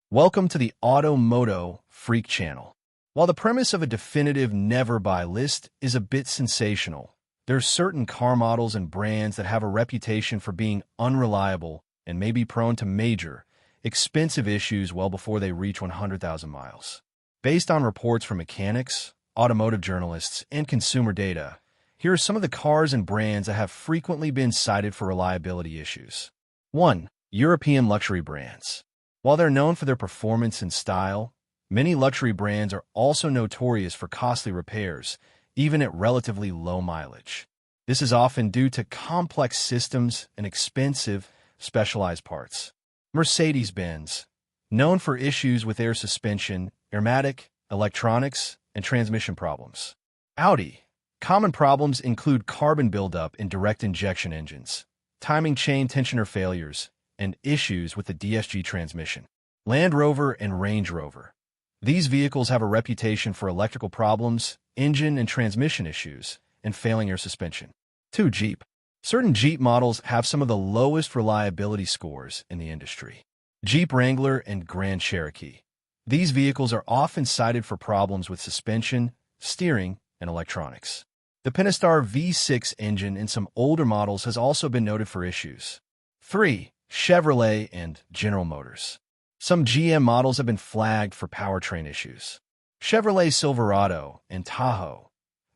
Welcome to the MOTO Freak channel. While the premise of a definitive never-buy list is a bit sensational, there are certain car models and brands that have a reputation for being unreliable and may be prone to major, expensive issues well before they reach 100,000 miles. Based on reports from mechanics, automotive journalists, and consumer data, here are some of the cars and brands that have frequently been cited for reliability issues. 1. European luxury brands. While they're known for their performance and style, many luxury brands are also notorious for costly repairs, even at relatively low mileage. This is often due to complex systems and expensive, specialized parts. Mercedes-Benz, known for issues with air suspension, airmatic, electronics, and transmission problems. Audi. Common problems include carbon buildup in direct injection engines, timing chain tensioner failures, and issues with the DSG transmission. Land Rover and Range Rover. These vehicles have a reputation for electrical problems, engine and transmission issues, and failing air suspension. 2. Jeep. Certain Jeep models have some of the lowest reliability scores in the industry. Jeep Wrangler and Grand Cherokee. These vehicles are often cited for problems with suspension, steering, and electronics. The Pentastar V6 engine in some older models has also been noted for issues. 3. Chevrolet and General Motors. Some GM models have been flagged for powertrain issues. Chevrolet Silverado and Tahoe.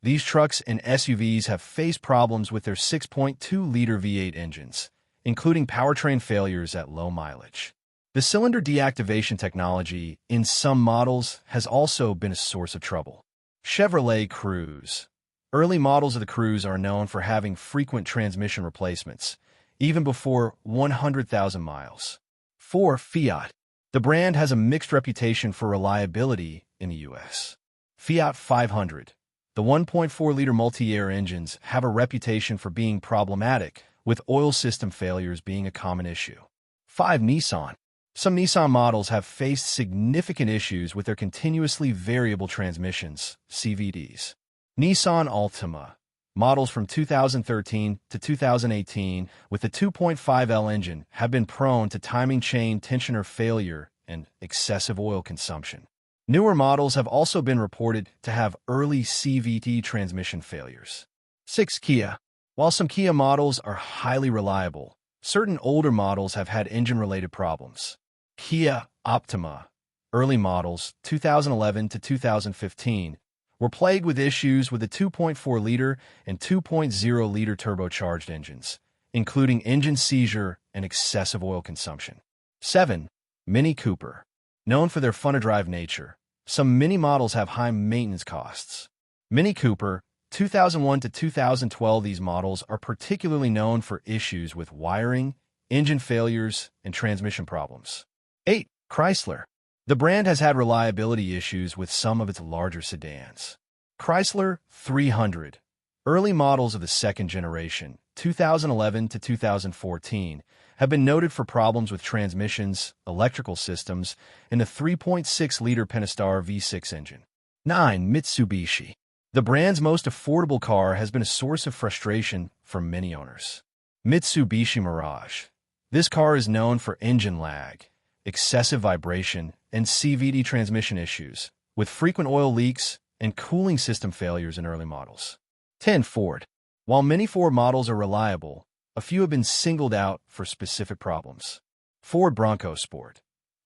These trucks and SUVs have faced problems with their 6.2-liter V8 engines, including powertrain failures at low mileage. The cylinder deactivation technology in some models has also been a source of trouble. Chevrolet Cruze. Early models of the Cruze are known for having frequent transmission replacements, even before 100,000 miles. 4. Fiat. The brand has a mixed reputation for reliability in the U.S. Fiat 500. The 1.4-liter multi-air engines have a reputation for being problematic, with oil system failures being a common issue. 5. Nissan. Some Nissan models have faced significant issues with their continuously variable transmissions, CVTs. Nissan Altima. Models from 2013 to 2018 with the 2.5L engine have been prone to timing chain tensioner failure and excessive oil consumption. Newer models have also been reported to have early CVT transmission failures. 6. Kia. While some Kia models are highly reliable, certain older models have had engine-related problems. Kia Optima. Early models, 2011 to 2015, were plagued with issues with the 2.4-liter and 2.0-liter turbocharged engines, including engine seizure and excessive oil consumption. 7. Mini Cooper. Known for their fun-to-drive nature, some Mini models have high maintenance costs. Mini Cooper, 2001 to 2012, these models are particularly known for issues with wiring, engine failures, and transmission problems. 8. Chrysler. The brand has had reliability issues with some of its larger sedans. Chrysler 300. Early models of the second generation, 2011 to 2014, have been noted for problems with transmissions, electrical systems, and the 3.6-liter Pentastar V6 engine. 9. Mitsubishi. The brand's most affordable car has been a source of frustration for many owners. Mitsubishi Mirage. This car is known for engine lag, excessive vibration, and CVT transmission issues, with frequent oil leaks and cooling system failures in early models. 10. Ford. While many Ford models are reliable, a few have been singled out for specific problems. Ford Bronco Sport.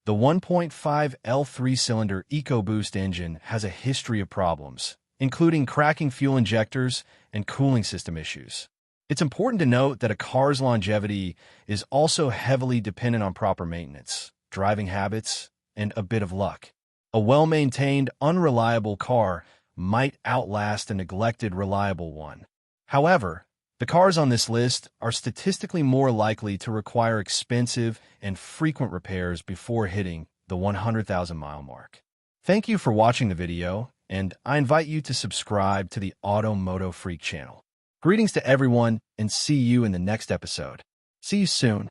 The 1.5L 3-cylinder EcoBoost engine has a history of problems, including cracking fuel injectors and cooling system issues. It's important to note that a car's longevity is also heavily dependent on proper maintenance, driving habits, and a bit of luck. A well-maintained, unreliable car might outlast a neglected, reliable one. However, the cars on this list are statistically more likely to require expensive and frequent repairs before hitting the 100,000-mile mark. Thank you for watching the video, and I invite you to subscribe to the MOTO Freak channel. Greetings to everyone, and see you in the next episode. See you soon.